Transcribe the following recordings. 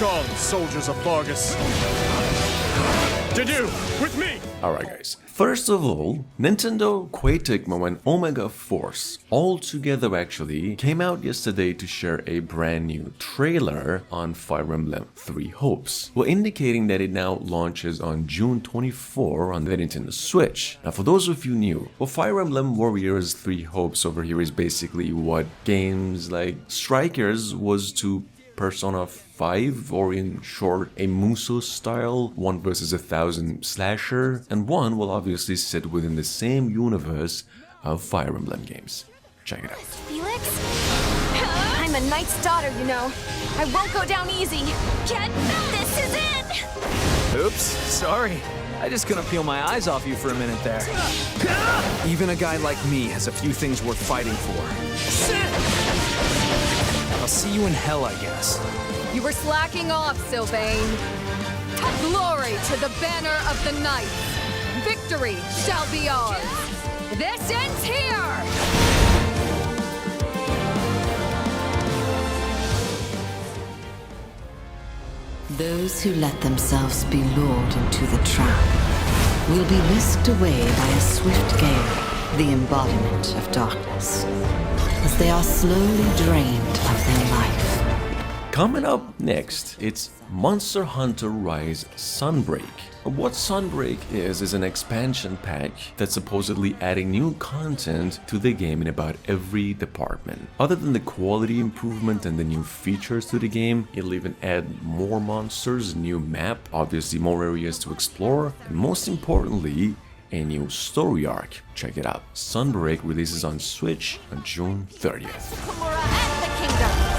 on, soldiers of Vargas. Did you, with me? Alright guys, first of all, Nintendo, Koei Tecmo and Omega Force all together actually came out yesterday to share a brand new trailer on Fire Emblem Three Hopes, while indicating that it now launches on June 24 on the Nintendo Switch. Now for those of you new, well, Fire Emblem Warriors Three Hopes over here is basically what games like Strikers was to Persona 5, or in short, a Muso style 1 vs 1,000 slasher, and one will obviously sit within the same universe of Fire Emblem games. Check it out. Felix? I'm a knight's daughter, you know. I won't go down easy. Get this is it! Oops, sorry. I just couldn't peel my eyes off you for a minute there. Even a guy like me has a few things worth fighting for. I'll see you in hell, I guess. You were slacking off, Sylvain. Glory to the banner of the knights. Victory shall be ours. This ends here! Those who let themselves be lured into the trap will be whisked away by a swift gale, the embodiment of darkness, as they are slowly drained of their life. Coming up next, it's Monster Hunter Rise Sunbreak. What Sunbreak is an expansion pack that's supposedly adding new content to the game in about every department. Other than the quality improvement and the new features to the game, it'll even add more monsters, a new map, obviously more areas to explore, and most importantly, a new story arc. Check it out. Sunbreak releases on Switch on June 30th. Komura and the kingdom!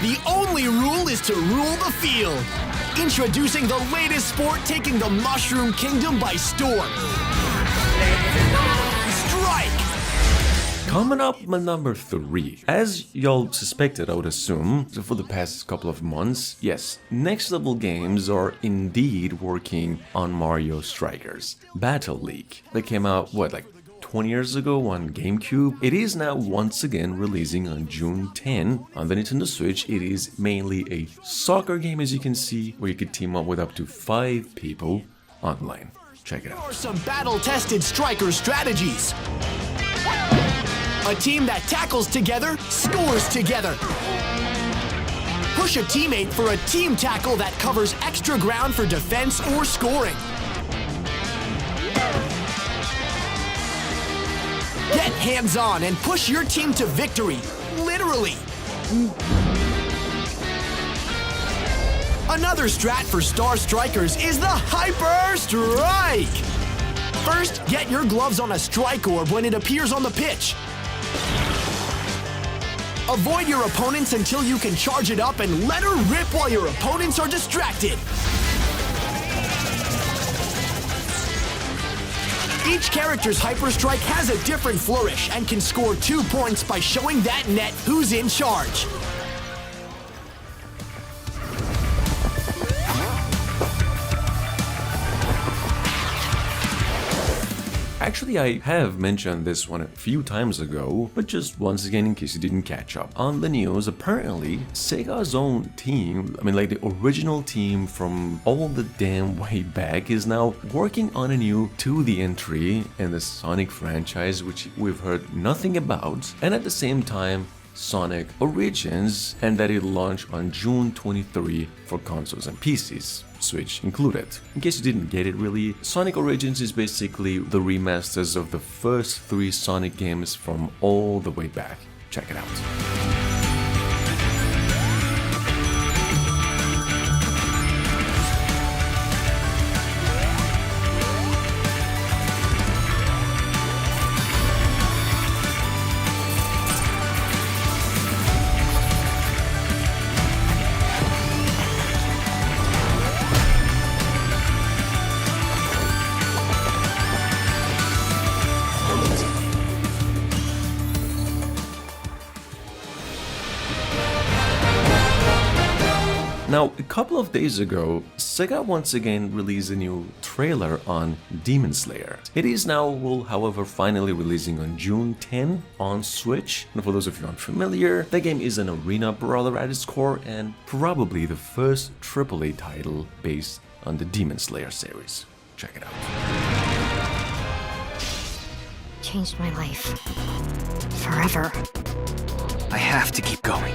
The only rule is to rule the field. Introducing the latest sport taking the Mushroom Kingdom by storm. Strike! Coming up at number 3. As y'all suspected, I would assume, for the past couple of months, yes, Next Level Games are indeed working on Mario Strikers Battle League. They came out, like 20 years ago on GameCube. It is now once again releasing on June 10 on the Nintendo Switch. It is mainly a soccer game, as you can see, where you could team up with up to 5 people online. Check it Here out. are some battle-tested striker strategies. A team that tackles together, scores together. Push a teammate for a team tackle that covers extra ground for defense or scoring. Get hands-on and push your team to victory, literally. Another strat for star strikers is the Hyper Strike. First, get your gloves on a strike orb when it appears on the pitch. Avoid your opponents until you can charge it up and let her rip while your opponents are distracted. Each character's Hyper Strike has a different flourish and can score 2 points by showing that net who's in charge. Actually, I have mentioned this one a few times ago, but just once again in case you didn't catch up. On the news, apparently, Sega's own team, like the original team from all the damn way back, is now working on a new 2D entry in the Sonic franchise, which we've heard nothing about, and at the same time, Sonic Origins, and that it'll launch on June 23 for consoles and PCs, Switch included. In case you didn't get it really, Sonic Origins is basically the remasters of the first 3 Sonic games from all the way back. Check it out. Now, a couple of days ago, Sega once again released a new trailer on Demon Slayer. It is now, however, finally releasing on June 10 on Switch. And for those of you unfamiliar, the game is an arena brawler at its core and probably the first AAA title based on the Demon Slayer series. Check it out. Changed my life. Forever. I have to keep going.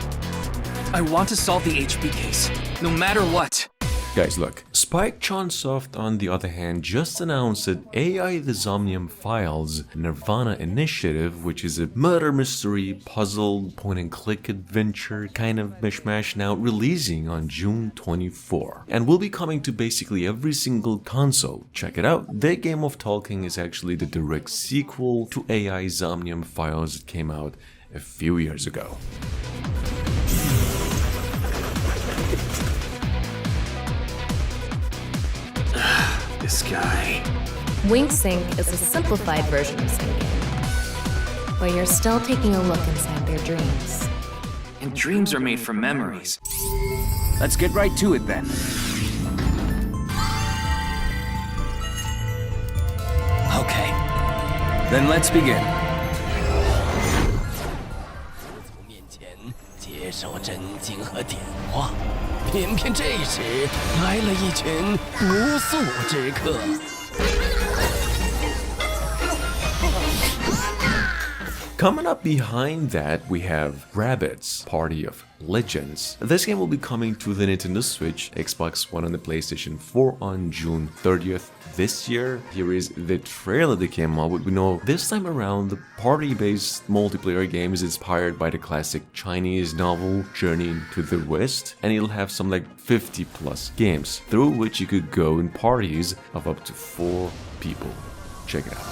I want to solve the HP case, no matter what. Guys, look, Spike Chunsoft, on the other hand, just announced that AI the Somnium Files nirvanA initiative, which is a murder mystery, puzzle, point-and-click adventure kind of mishmash, now releasing on June 24, and will be coming to basically every single console. Check it out. Their game of talking is actually the direct sequel to AI Somnium Files that came out a few years ago. This guy. Wink Sync is a simplified version of syncing, where you're still taking a look inside their dreams. And dreams are made from memories. Let's get right to it then. Okay. Then let's begin. 面前接受真经和点化，偏偏这时来了一群不速之客。 Coming up behind that, we have Rabbids, Party of Legends. This game will be coming to the Nintendo Switch, Xbox One and the PlayStation 4 on June 30th this year. Here is the trailer that came out. We know this time around the party-based multiplayer game is inspired by the classic Chinese novel Journey into the West, and it'll have some like 50 plus games through which you could go in parties of up to 4 people. Check it out.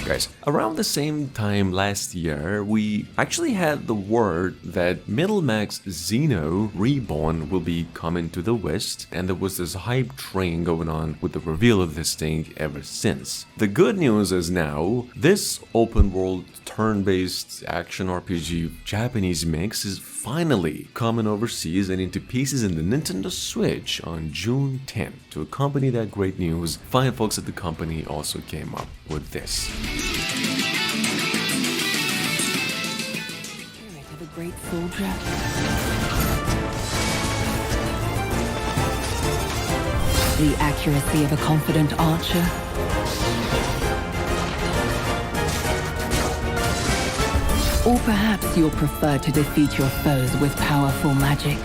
Guys, around the same time last year, we actually had the word that Middlemax Xeno Reborn will be coming to the West, and there was this hype train going on with the reveal of this thing ever since. The good news is now, this open-world turn-based action RPG Japanese mix is finally coming overseas and into pieces in the Nintendo Switch on June 10th. To accompany that great news, fine folks at the company also came up with this. Spirit of a great soldier. The accuracy of a confident archer. Or perhaps you'll prefer to defeat your foes with powerful magic.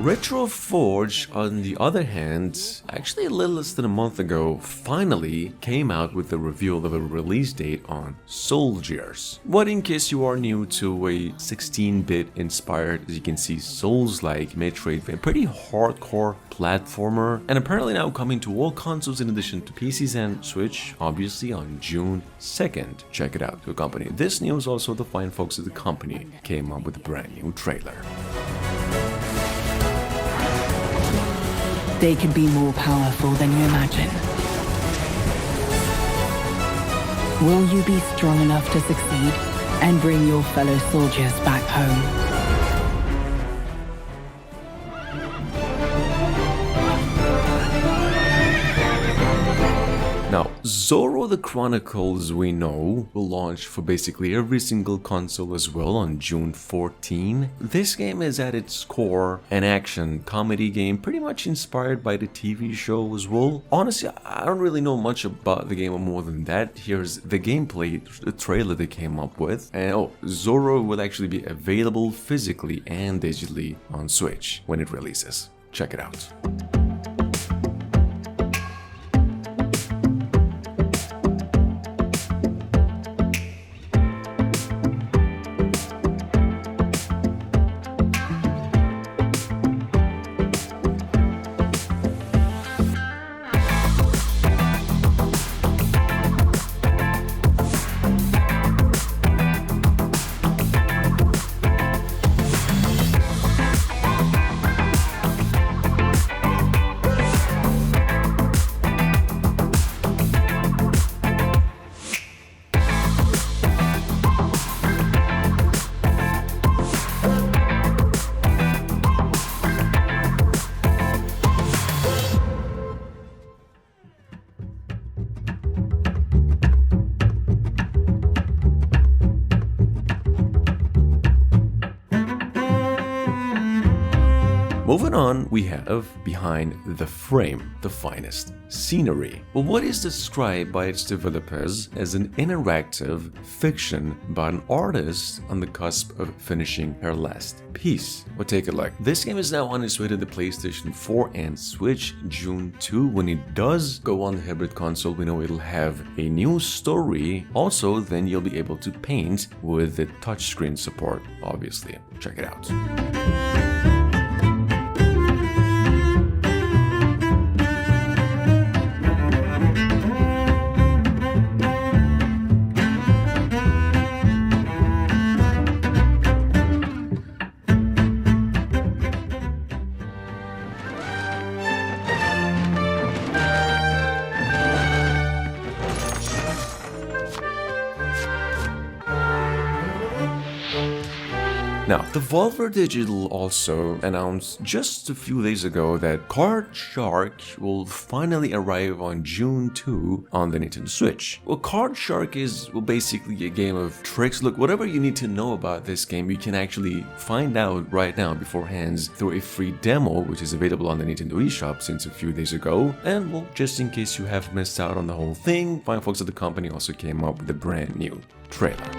Retroforge, on the other hand, actually a little less than a month ago, finally came out with the reveal of a release date on Souldiers. What, in case you are new to a 16-bit inspired, as you can see, Souls-like Metroidvania, pretty hardcore platformer, and apparently now coming to all consoles in addition to PCs and Switch, obviously on June 2nd. Check it out to accompany this news. Also, the fine folks at the company came up with a brand new trailer. They can be more powerful than you imagine. Will you be strong enough to succeed and bring your fellow soldiers back home? Now, Zorro the Chronicles, we know, will launch for basically every single console as well on June 14. This game is at its core an action comedy game, pretty much inspired by the TV show as well. Honestly, I don't really know much about the game or more than that. Here's the gameplay, the trailer they came up with. And Zorro will actually be available physically and digitally on Switch when it releases. Check it out. Moving on, we have Behind the Frame, the finest scenery. Well, what is described by its developers as an interactive fiction about an artist on the cusp of finishing her last piece. Well, take a look. This game is now on its way to the PlayStation 4 and Switch June 2. When it does go on the hybrid console, we know it'll have a new story. Also, then you'll be able to paint with the touchscreen support, obviously. Check it out. Now, Devolver Digital also announced just a few days ago that Card Shark will finally arrive on June 2 on the Nintendo Switch. Well, Card Shark is basically a game of tricks. Look, whatever you need to know about this game, you can actually find out right now beforehand through a free demo, which is available on the Nintendo eShop since a few days ago. And well, just in case you have missed out on the whole thing, fine folks at the company also came up with a brand new trailer.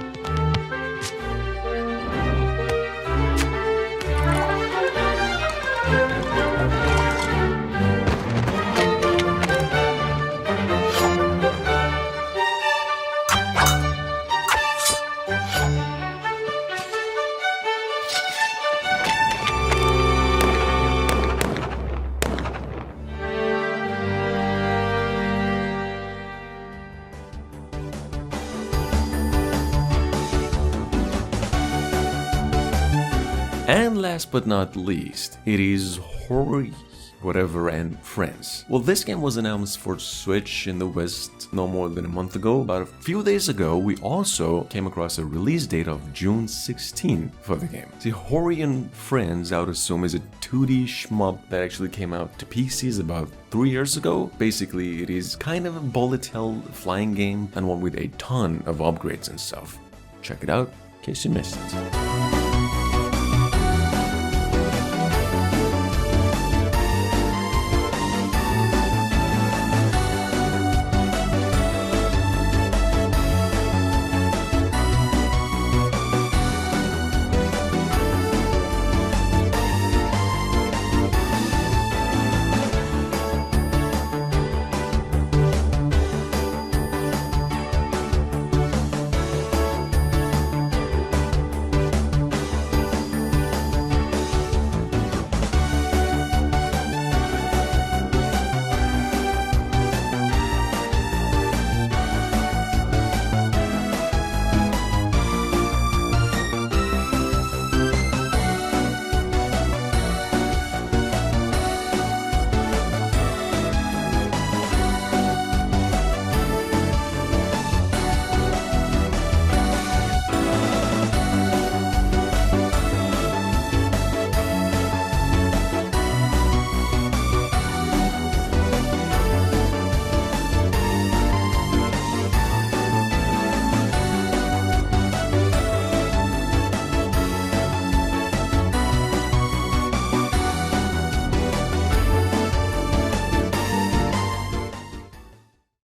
And last but not least, it is Horgihugh and Friends. Well, this game was announced for Switch in the West no more than a month ago. About a few days ago, we also came across a release date of June 16 for the game. See, Horgihugh and Friends, I would assume, is a 2D shmup that actually came out to PCs about 3 years ago. Basically, it is kind of a bullet hell flying game and one with a ton of upgrades and stuff. Check it out in case you missed it.